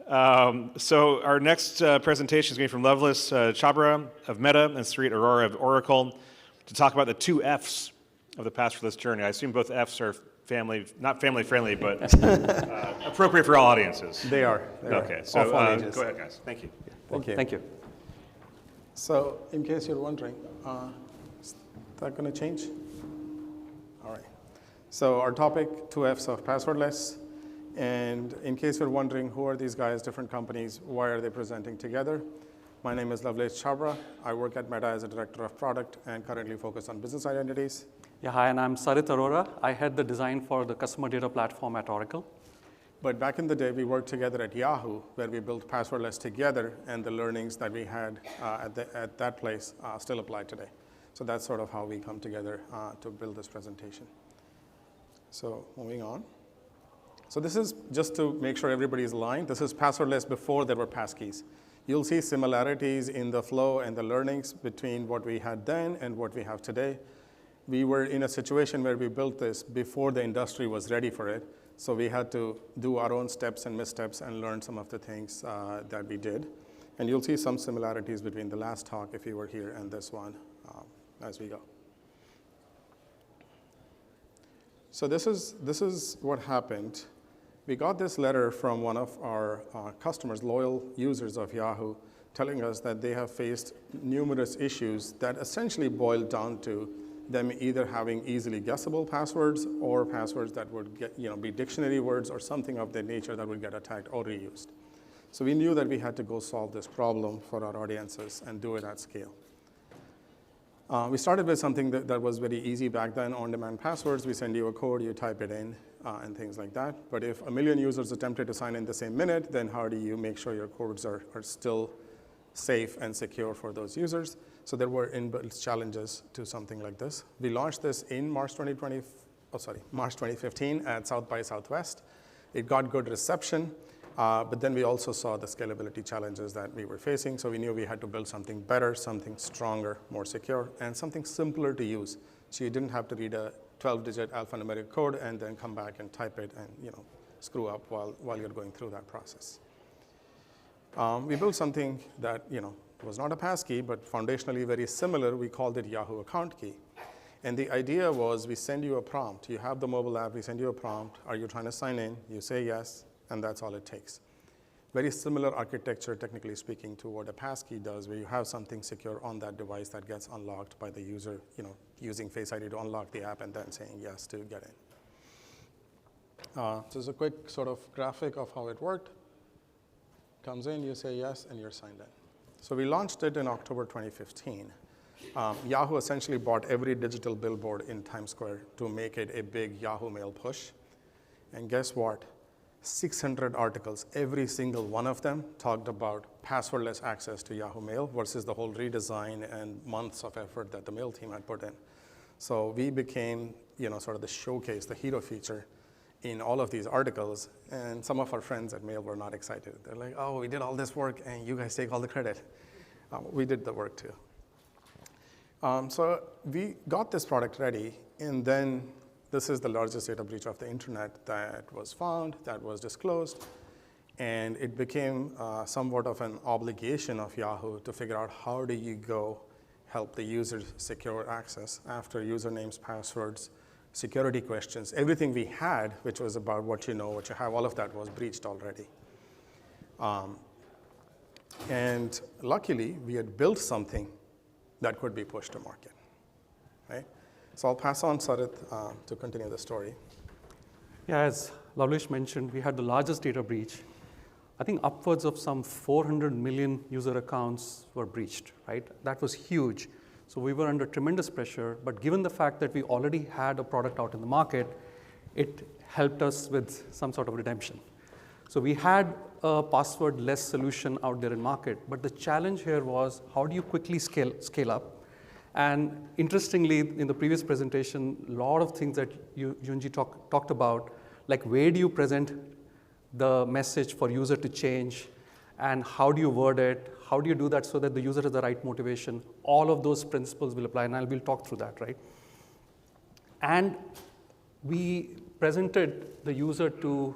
So our next presentation is going to be from Lovlesh Chhabra of Meta and Sarit Arora of Oracle to talk about the 2F's of the passwordless journey. I assume both F's are not family friendly, but appropriate for all audiences. They are. Okay, so go ahead, guys. Thank you. Thank you. So, in case you're wondering, is that going to change? All right. So, our topic, 2F's of passwordless. And in case you're wondering, who are these guys, different companies, why are they presenting together? My name is Lovlesh Chhabra. I work at Meta as a director of product and currently focus on business identities. Yeah, hi, and I'm Sarit Arora. I head the design for the customer data platform at Oracle. But back in the day, we worked together at Yahoo, where we built passwordless together, and the learnings that we had at that place still apply today. So that's sort of how we come together to build this presentation. So moving on. So this is just to make sure everybody is aligned. This is passwordless before there were passkeys. You'll see similarities in the flow and the learnings between what we had then and what we have today. We were in a situation where we built this before the industry was ready for it. So we had to do our own steps and missteps and learn some of the things that we did. And you'll see some similarities between the last talk, if you were here, and this one as we go. So this is what happened. We got this letter from one of our customers, loyal users of Yahoo, telling us that they have faced numerous issues that essentially boiled down to them either having easily guessable passwords or passwords that would be dictionary words or something of that nature that would get attacked or reused. So we knew that we had to go solve this problem for our audiences and do it at scale. We started with something that was very easy back then, on-demand passwords. We send you a code, you type it in, and things like that. But if 1 million users attempted to sign in the same minute, then how do you make sure your codes are still safe and secure for those users? So there were inbuilt challenges to something like this. We launched this in March 2015 at South by Southwest. It got good reception, but then we also saw the scalability challenges that we were facing. So we knew we had to build something better, something stronger, more secure, and something simpler to use. So you didn't have to read a 12-digit alphanumeric code and then come back and type it and screw up while you're going through that process. We built something that was not a passkey, but foundationally very similar. We called it Yahoo Account Key. And the idea was we send you a prompt. You have the mobile app, we send you a prompt. Are you trying to sign in? You say yes, and that's all it takes. Very similar architecture, technically speaking, to what a passkey does, where you have something secure on that device that gets unlocked by the user, using Face ID to unlock the app and then saying yes to get in. So it's a quick sort of graphic of how it worked. Comes in, you say yes, and you're signed in. So we launched it in October 2015. Yahoo essentially bought every digital billboard in Times Square to make it a big Yahoo Mail push. And guess what? 600 articles, every single one of them talked about passwordless access to Yahoo Mail versus the whole redesign and months of effort that the Mail team had put in. So we became, sort of the showcase, the hero feature in all of these articles, and some of our friends at Mail were not excited. They're like, oh, we did all this work, and you guys take all the credit. We did the work, too. So we got this product ready, and then this is the largest data breach of the internet that was found, that was disclosed, and it became somewhat of an obligation of Yahoo to figure out how do you go help the users secure access after usernames, passwords, security questions. Everything we had, which was about what you know, what you have, all of that was breached already. And luckily, we had built something that could be pushed to market, right? So I'll pass on Sarit to continue the story. Yeah, as Lovlesh mentioned, we had the largest data breach. I think upwards of some 400 million user accounts were breached, right? That was huge. So we were under tremendous pressure, but given the fact that we already had a product out in the market, it helped us with some sort of redemption. So we had a passwordless solution out there in market, but the challenge here was how do you quickly scale up? And interestingly, in the previous presentation, a lot of things that Yunji talked about, like where do you present the message for user to change, and how do you word it? How do you do that so that the user has the right motivation? All of those principles will apply, and we'll talk through that, right? And we presented the user to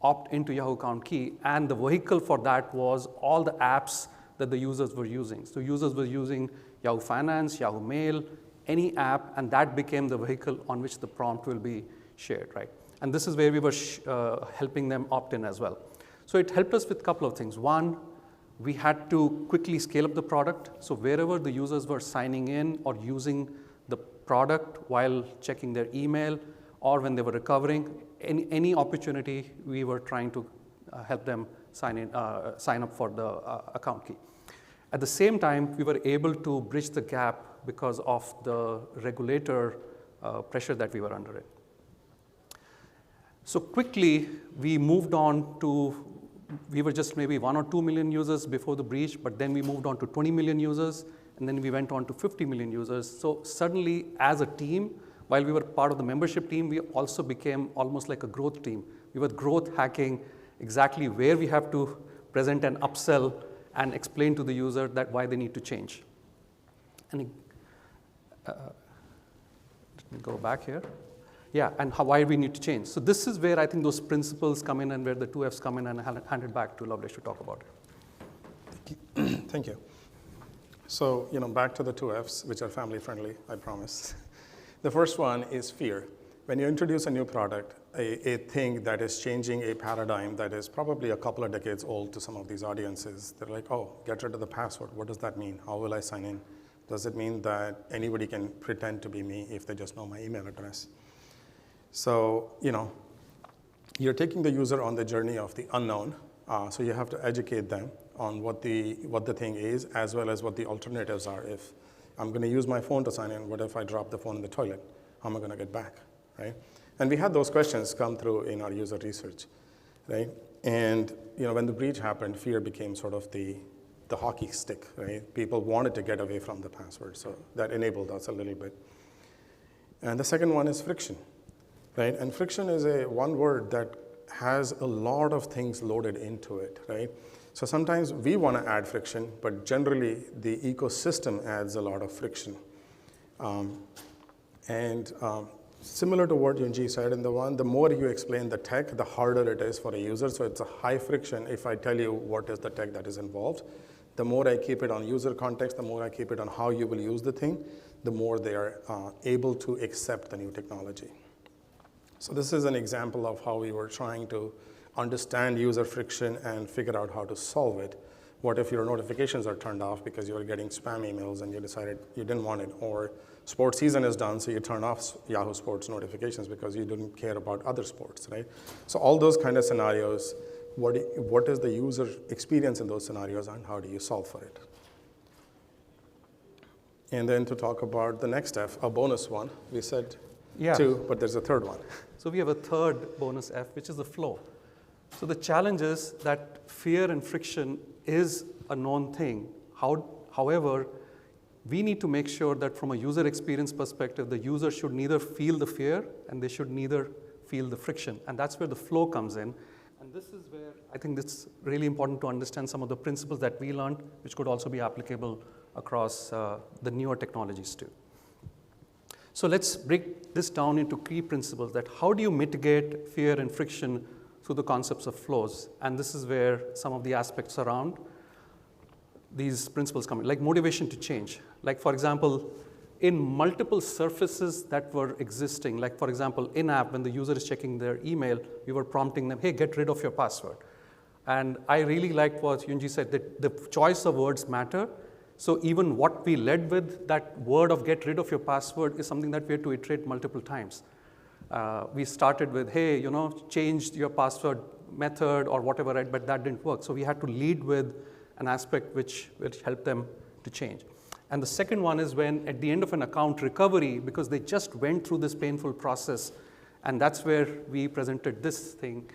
opt into Yahoo account key, and the vehicle for that was all the apps that the users were using. So users were using Yahoo Finance, Yahoo Mail, any app, and that became the vehicle on which the prompt will be shared, right? And this is where we were helping them opt in as well. So it helped us with a couple of things. One, we had to quickly scale up the product. So wherever the users were signing in or using the product while checking their email or when they were recovering, any opportunity, we were trying to help them sign up for the account key. At the same time, we were able to bridge the gap because of the regulator pressure that we were under it. So quickly, we moved on to, we were just maybe 1 or 2 million users before the breach, but then we moved on to 20 million users, and then we went on to 50 million users. So suddenly, as a team, while we were part of the membership team, we also became almost like a growth team. We were growth hacking exactly where we have to present an upsell and explain to the user that why they need to change. And let me go back here. Yeah, and why we need to change. So this is where I think those principles come in and where the 2F's come in, and I'll hand it back to Lovlesh to talk about it. Thank you. So, back to the 2F's, which are family friendly, I promise. The first one is fear. When you introduce a new product, a thing that is changing a paradigm that is probably a couple of decades old to some of these audiences, they're like, oh, get rid of the password. What does that mean? How will I sign in? Does it mean that anybody can pretend to be me if they just know my email address? So, you're taking the user on the journey of the unknown. So you have to educate them on what the thing is, as well as what the alternatives are. If I'm going to use my phone to sign in, what if I drop the phone in the toilet? How am I going to get back, right? And we had those questions come through in our user research, right? And when the breach happened, fear became sort of the hockey stick, right? People wanted to get away from the password, so that enabled us a little bit. And the second one is friction, right? And friction is one word that has a lot of things loaded into it, right? So sometimes we want to add friction, but generally the ecosystem adds a lot of friction. Similar to what Yunji said in the more you explain the tech, the harder it is for a user. So it's a high friction if I tell you what is the tech that is involved. The more I keep it on user context, the more I keep it on how you will use the thing, the more they are able to accept the new technology. So this is an example of how we were trying to understand user friction and figure out how to solve it. What if your notifications are turned off because you were getting spam emails and you decided you didn't want it, or sports season is done, so you turn off Yahoo Sports notifications because you didn't care about other sports, right? So all those kind of scenarios, what is the user experience in those scenarios and how do you solve for it? And then to talk about the next F, a bonus one, we said two, but there's a third one. So we have a third bonus F, which is the flow. So the challenge is that fear and friction is a known thing. However, we need to make sure that from a user experience perspective, the user should neither feel the fear and they should neither feel the friction. And that's where the flow comes in. And this is where I think it's really important to understand some of the principles that we learned, which could also be applicable across the newer technologies too. So let's break this down into key principles that how do you mitigate fear and friction through the concepts of flows? And this is where some of the aspects around these principles come in, like motivation to change. Like for example, in multiple surfaces that were existing, like for example, in-app, when the user is checking their email, we were prompting them, hey, get rid of your password. And I really liked what Yunji said, that the choice of words matter. So even what we led with, that word of get rid of your password is something that we had to iterate multiple times. We started with, hey, change your password method or whatever, right? But that didn't work. So we had to lead with an aspect which helped them to change. And the second one is when at the end of an account recovery, because they just went through this painful process, and that's where we presented this thing.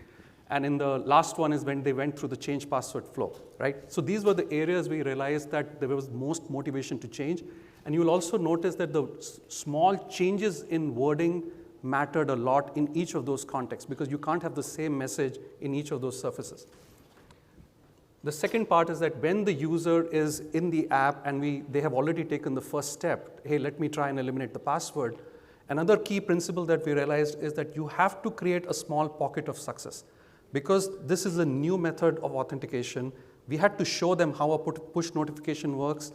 And in the last one is when they went through the change password flow, right? So these were the areas we realized that there was most motivation to change. And you'll also notice that the small changes in wording mattered a lot in each of those contexts because you can't have the same message in each of those surfaces. The second part is that when the user is in the app and they have already taken the first step, hey, let me try and eliminate the password. Another key principle that we realized is that you have to create a small pocket of success. because this is a new method of authentication, we had to show them how a push notification works.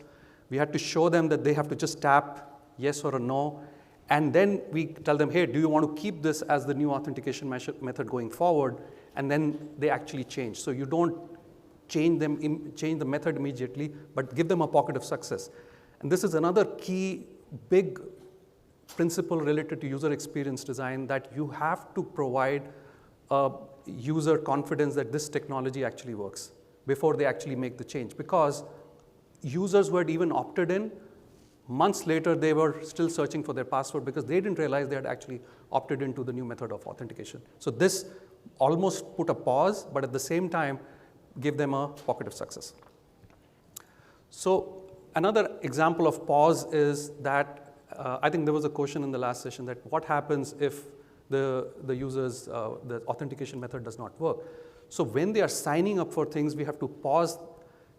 We had to show them that they have to just tap yes or a no. And then we tell them, hey, do you want to keep this as the new authentication method going forward? And then they actually change. So you don't change the method immediately, but give them a pocket of success. And this is another key big principle related to user experience design, that you have to provide user confidence that this technology actually works before they actually make the change. Because users who had even opted in, months later, they were still searching for their password because they didn't realize they had actually opted into the new method of authentication. So this almost put a pause, but at the same time, give them a pocket of success. So another example of pause is that I think there was a question in the last session that what happens if the user's the authentication method does not work. So when they are signing up for things, we have to pause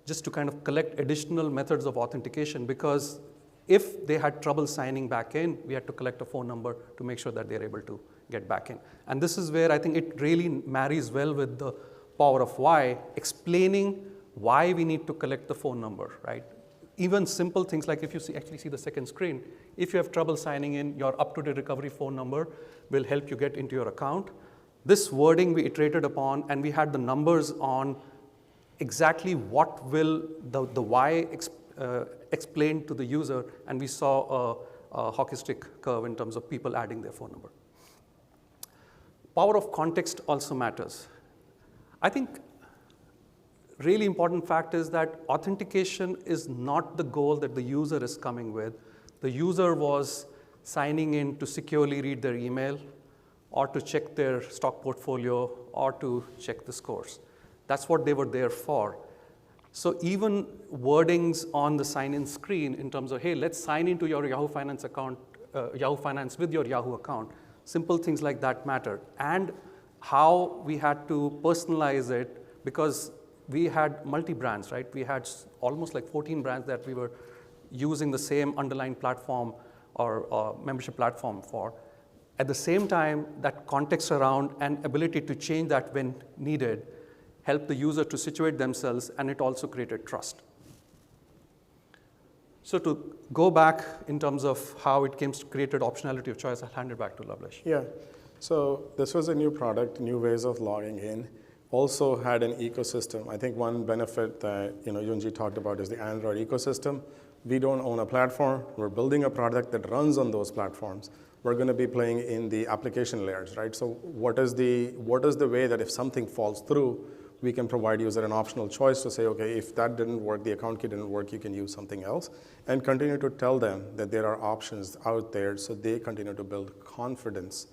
just to kind of collect additional methods of authentication, because if they had trouble signing back in, we had to collect a phone number to make sure that they're able to get back in. And this is where I think it really marries well with the power of why, explaining why we need to collect the phone number, right? Even simple things like if you actually see the second screen, if you have trouble signing in, your up-to-date recovery phone number will help you get into your account. This wording we iterated upon, and we had the numbers on exactly what will the why explain to the user, and we saw a hockey stick curve in terms of people adding their phone number. Power of context also matters. I think really important fact is that authentication is not the goal that the user is coming with. The user was signing in to securely read their email, or to check their stock portfolio, or to check the scores. That's what they were there for. So even wordings on the sign-in screen in terms of, hey, let's sign into your Yahoo Finance account, Yahoo Finance with your Yahoo account, simple things like that matter. And how we had to personalize it, because we had multi-brands, right? We had almost like 14 brands that we were using the same underlying platform or membership platform for. At the same time, that context around and ability to change that when needed helped the user to situate themselves, and it also created trust. So to go back in terms of how it created optionality of choice, I'll hand it back to Lovlesh. Yeah, so this was a new product, new ways of logging in. Also had an ecosystem. I think one benefit that Yunji talked about is the Android ecosystem. We don't own a platform. We're building a product that runs on those platforms. We're going to be playing in the application layers, right? So what is the way that if something falls through, we can provide user an optional choice to say, okay, if that didn't work, the account key didn't work, you can use something else, and continue to tell them that there are options out there so they continue to build confidence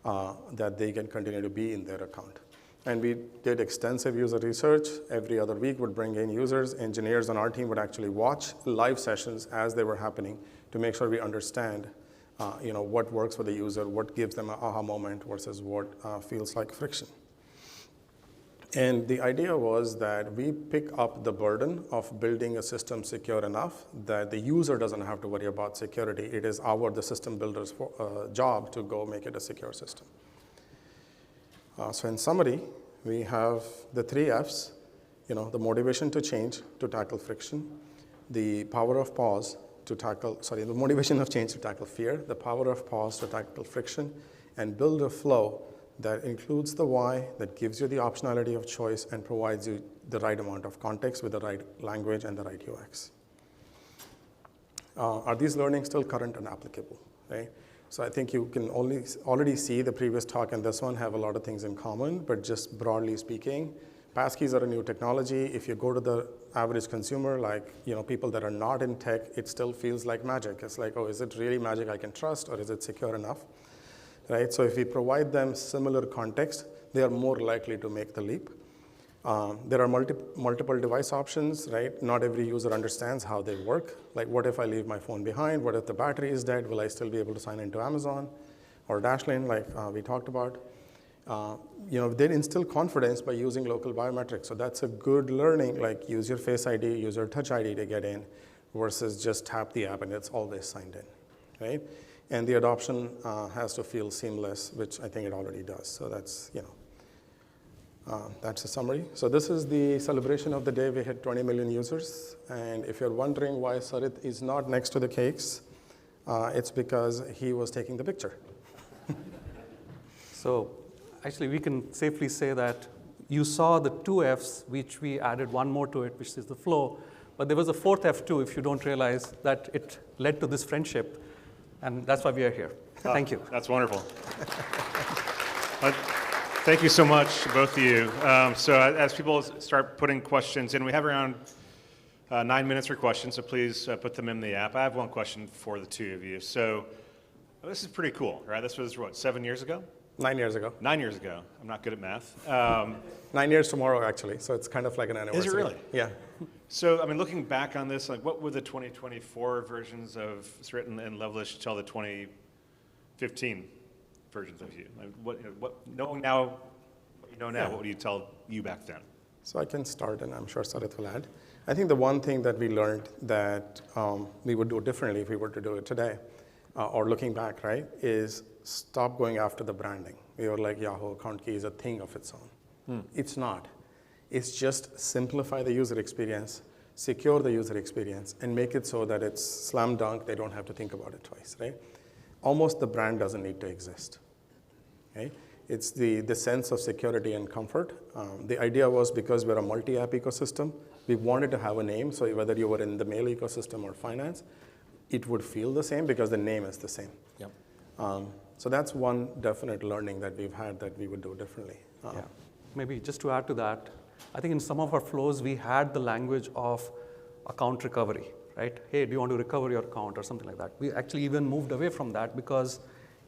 that they can continue to be in their account. And we did extensive user research. Every other week would bring in users. Engineers on our team would actually watch live sessions as they were happening to make sure we understand what works for the user, what gives them an aha moment versus what feels like friction. And the idea was that we pick up the burden of building a system secure enough that the user doesn't have to worry about security. It is the system builder's job to go make it a secure system. So in summary, we have the 3 F's, the motivation to change to tackle friction, the power of pause the motivation of change to tackle fear, the power of pause to tackle friction, and build a flow that includes the why, that gives you the optionality of choice, and provides you the right amount of context with the right language and the right UX. Are these learnings still current and applicable, right? So I think you can already see the previous talk and this one have a lot of things in common, but just broadly speaking, passkeys are a new technology. If you go to the average consumer, like people that are not in tech, it still feels like magic. It's like, oh, is it really magic I can trust, or is it secure enough? Right? So if we provide them similar context, they are more likely to make the leap. There are multiple device options, right? Not every user understands how they work. Like, what if I leave my phone behind? What if the battery is dead? Will I still be able to sign into Amazon or Dashlane, like we talked about? They instill confidence by using local biometrics. So that's a good learning, like use your Face ID, use your Touch ID to get in, versus just tap the app and it's always signed in, right? And the adoption has to feel seamless, which I think it already does. So that's, That's a summary. So this is the celebration of the day. We hit 20 million users. And if you're wondering why Sarit is not next to the cakes, it's because he was taking the picture. So actually, we can safely say that you saw the 2F's, which we added one more to it, which is the flow. But there was a fourth F too, if you don't realize that it led to this friendship. And that's why we are here. Thank you. That's wonderful. Thank you so much, both of you. So as people start putting questions in, we have around 9 minutes for questions, so please put them in the app. I have one question for the two of you. So this is pretty cool, right? This was, what, 7 years ago? 9 years ago. 9 years ago. I'm not good at math. 9 years tomorrow, actually. So it's kind of like an anniversary. Is it really? Yeah. So, I mean, looking back on this, like, what would the 2024 versions of Sarit and Lovlesh tell the 2015 versions of you? Like, knowing now, what you know now, what would you tell you back then? So I can start, and I'm sure Sarit will add. I think the one thing that we learned that we would do differently if we were to do it today, or looking back, right, is stop going after the branding. We were like, Yahoo account key is a thing of its own. It's not. It's just simplify the user experience, secure the user experience, and make it so that it's slam dunk. They don't have to think about it twice, right? Almost the brand doesn't need to exist. Okay? It's the sense of security and comfort. The idea was because we're a multi-app ecosystem, we wanted to have a name, so whether you were in the mail ecosystem or finance, it would feel the same because the name is the same. Yep. So that's one definite learning that we've had that we would do differently. Yeah. Maybe just to add to that, I think in some of our flows, we had the language of account recovery, right? Hey, do you want to recover your account or something like that? We actually even moved away from that because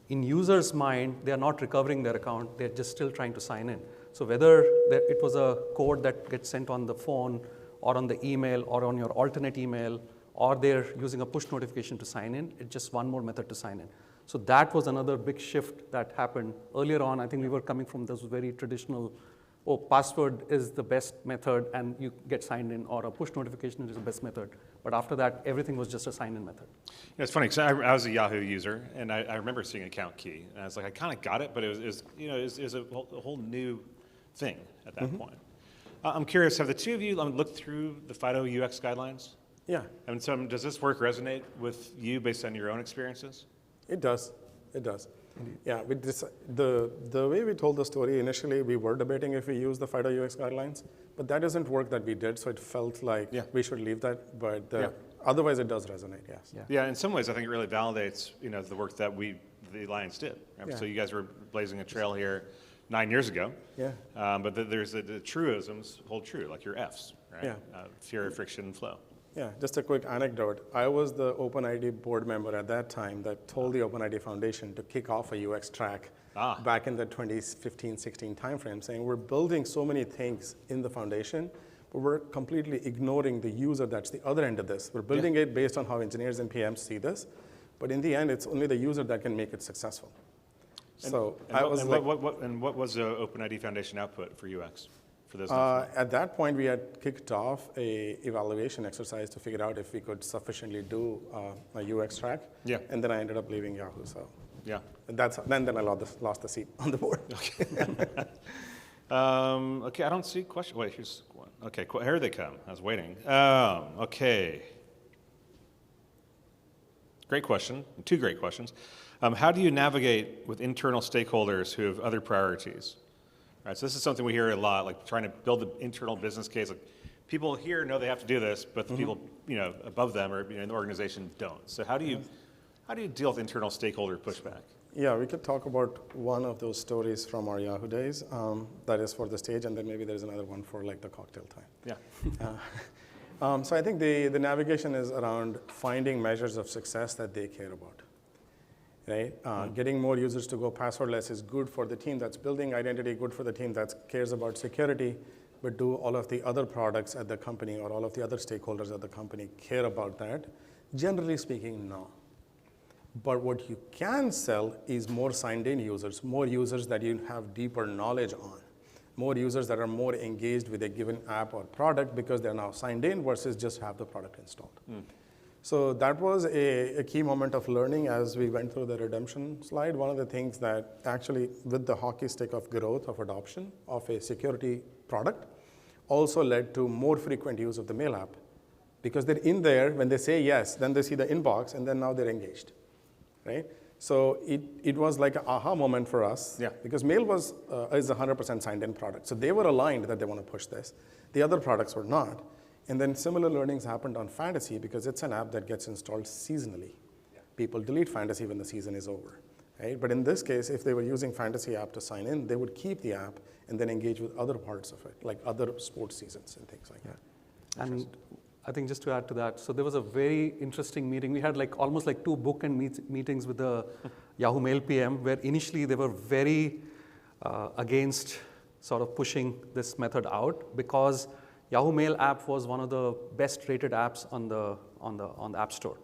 in users' mind, they are not recovering their account. They're just still trying to sign in. So whether it was a code that gets sent on the phone or on the email or on your alternate email, or they're using a push notification to sign in, it's just one more method to sign in. So that was another big shift that happened. Earlier on, I think we were coming from this very traditional, password is the best method and you get signed in, or a push notification is the best method. But after that, everything was just a sign-in method. Yeah, it's funny, because I was a Yahoo user, and I remember seeing account key, and I was like, I kind of got it, but it was a whole new thing at that point. I'm curious, have the two of you looked through the FIDO UX guidelines? Yeah. And so does this work resonate with you based on your own experiences? It does. It does. Yeah, the way we told the story, initially we were debating if we use the FIDO UX guidelines, but that isn't work that we did, so it felt like we should leave that, but otherwise it does resonate, yes. Yeah, in some ways I think it really validates the work that the Alliance did. Right? Yeah. So you guys were blazing a trail here 9 years ago. Yeah. But there's the truisms hold true, like your F's, right? Yeah. Fear, friction, and flow. Yeah, just a quick anecdote. I was the OpenID board member at that time that told the OpenID Foundation to kick off a UX track back in the 2015-16 timeframe, saying we're building so many things in the foundation, but we're completely ignoring the user that's the other end of this. We're building it based on how engineers and PMs see this, but in the end, it's only the user that can make it successful. What was the OpenID Foundation output for UX? For those at that point, we had kicked off a evaluation exercise to figure out if we could sufficiently do a UX track. Yeah. And then I ended up leaving Yahoo. So yeah. And then I lost the seat on the board. Okay. Okay. I don't see question. Wait, here's one. Okay. Here they come. I was waiting. Okay. Great question. Two great questions. How do you navigate with internal stakeholders who have other priorities? Right, so this is something we hear a lot, like trying to build an internal business case. Like people here know they have to do this, but the people above them or in the organization don't. So how do you deal with internal stakeholder pushback? Yeah, we could talk about one of those stories from our Yahoo days. That is for the stage, and then maybe there's another one for like the cocktail time. Yeah. So I think the navigation is around finding measures of success that they care about. Right? Getting more users to go passwordless is good for the team that's building identity, good for the team that cares about security, but do all of the other products at the company or all of the other stakeholders at the company care about that? Generally speaking, no. But what you can sell is more signed-in users, more users that you have deeper knowledge on, more users that are more engaged with a given app or product because they're now signed in versus just have the product installed. So that was a key moment of learning as we went through the redemption slide. One of the things that actually, with the hockey stick of growth of adoption of a security product, also led to more frequent use of the mail app. Because they're in there, when they say yes, then they see the inbox, and then now they're engaged, right? So it was like an aha moment for us, because mail is a 100% signed-in product. So they were aligned that they want to push this. The other products were not. And then similar learnings happened on Fantasy because it's an app that gets installed seasonally. People delete Fantasy when the season is over, right? But in this case, if they were using Fantasy app to sign in, they would keep the app and then engage with other parts of it, like other sports seasons and things like that. And I think just to add to that, so there was a very interesting meeting. We had almost 2 bookend meetings with the Yahoo Mail PM, where initially they were very against sort of pushing this method out because Yahoo Mail app was one of the best rated apps on the App Store.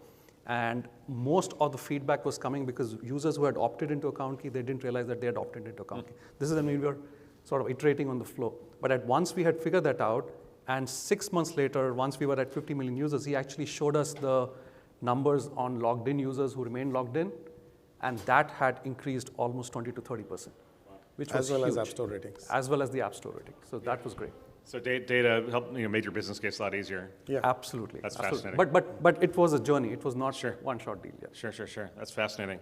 And most of the feedback was coming because users who had opted into account key, they didn't realize that they had opted into account key. This is when we were sort of iterating on the flow. But once we had figured that out, and 6 months later, once we were at 50 million users, he actually showed us the numbers on logged in users who remained logged in, and that had increased almost 20 to 30%, which was as well huge. as App Store ratings. As well as the App Store rating. So that was great. So data helped made your business case a lot easier. Yeah, Absolutely. That's absolutely. fascinating. But it was a journey. It was not one short deal. Yeah. Sure. That's fascinating.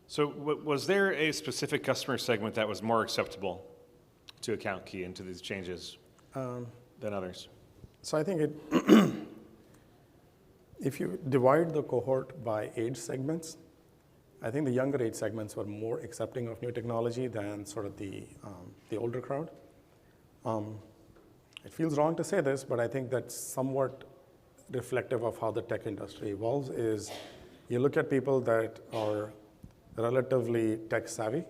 So was there a specific customer segment that was more acceptable to account key into these changes than others? So I think if you divide the cohort by age segments, I think the younger age segments were more accepting of new technology than sort of the older crowd. It feels wrong to say this, but I think that's somewhat reflective of how the tech industry evolves is you look at people that are relatively tech savvy,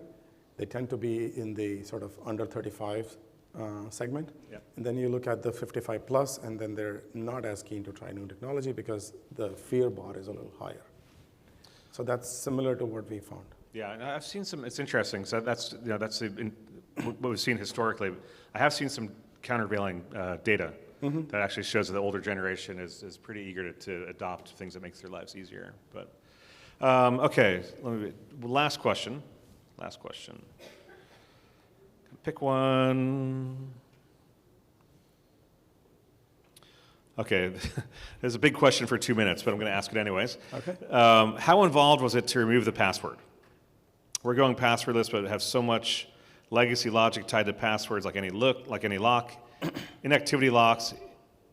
they tend to be in the sort of under 35 segment. And then you look at the 55 plus, and then they're not as keen to try new technology because the fear bar is a little higher. So that's similar to what we found. Yeah, and I've seen some. It's interesting. So that's what we've seen historically. I have seen some countervailing data that actually shows that the older generation is pretty eager to adopt things that makes their lives easier. But okay, last question. Pick one. Okay, there's a big question for 2 minutes, but I'm going to ask it anyways. Okay. How involved was it to remove the password? We're going passwordless, but have so much legacy logic tied to passwords, like any lock, inactivity locks,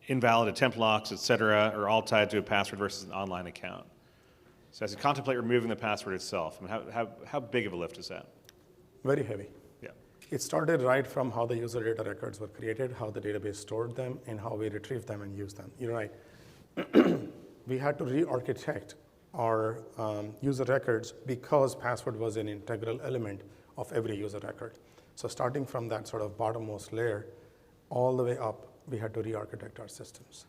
invalid attempt locks, etc., are all tied to a password versus an online account. So as you contemplate removing the password itself, I mean, how big of a lift is that? Very heavy. Yeah. It started right from how the user data records were created, how the database stored them, and how we retrieved them and used them. You're right. We had to re-architect our user records because password was an integral element of every user record. So starting from that sort of bottommost layer all the way up, we had to re-architect our systems.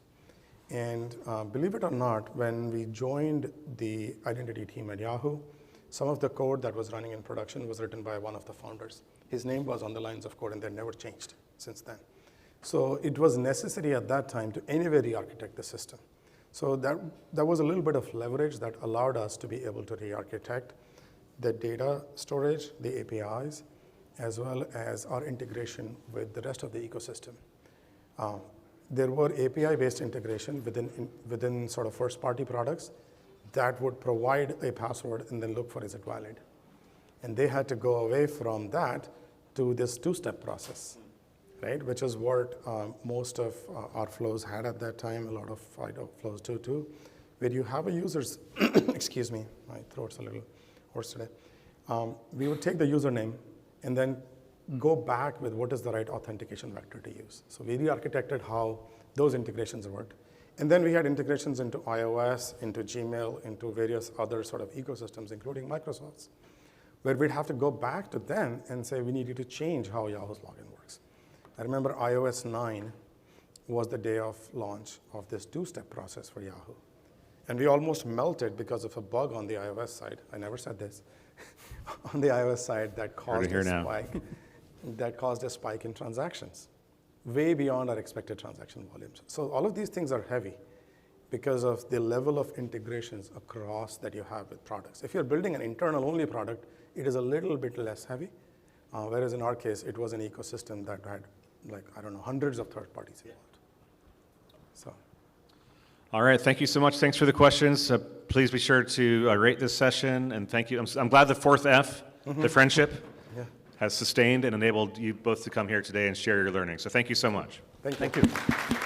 And believe it or not, when we joined the identity team at Yahoo, some of the code that was running in production was written by one of the founders. His name was on the lines of code, and they never changed since then. So it was necessary at that time to anyway re-architect the system. So that was a little bit of leverage that allowed us to be able to re-architect the data storage, the APIs, as well as our integration with the rest of the ecosystem. There were API-based integration within sort of first-party products that would provide a password and then look for is it valid. And they had to go away from that to this two-step process, right? Which is what most of our flows had at that time, a lot of FIDO flows too, where you have a user's, excuse me, my throat's a little hoarse today. We would take the username and then go back with what is the right authentication vector to use. So we re-architected how those integrations worked. And then we had integrations into iOS, into Gmail, into various other sort of ecosystems, including Microsoft's, where we'd have to go back to them and say, we need you to change how Yahoo's login works. I remember iOS 9 was the day of launch of this two-step process for Yahoo. And we almost melted because of a bug on the iOS side. I never said this. On the iOS side that caused a spike. That caused a spike in transactions. way beyond our expected transaction volumes. So all of these things are heavy because of the level of integrations across that you have with products. If you're building an internal-only product, it is a little bit less heavy, whereas in our case, it was an ecosystem that had, like, I don't know, hundreds of third parties involved. So. All right, thank you so much. Thanks for the questions. Please be sure to rate this session, and thank you. I'm glad the fourth F, the friendship, has sustained and enabled you both to come here today and share your learning. So thank you so much. Thank you. Thank you.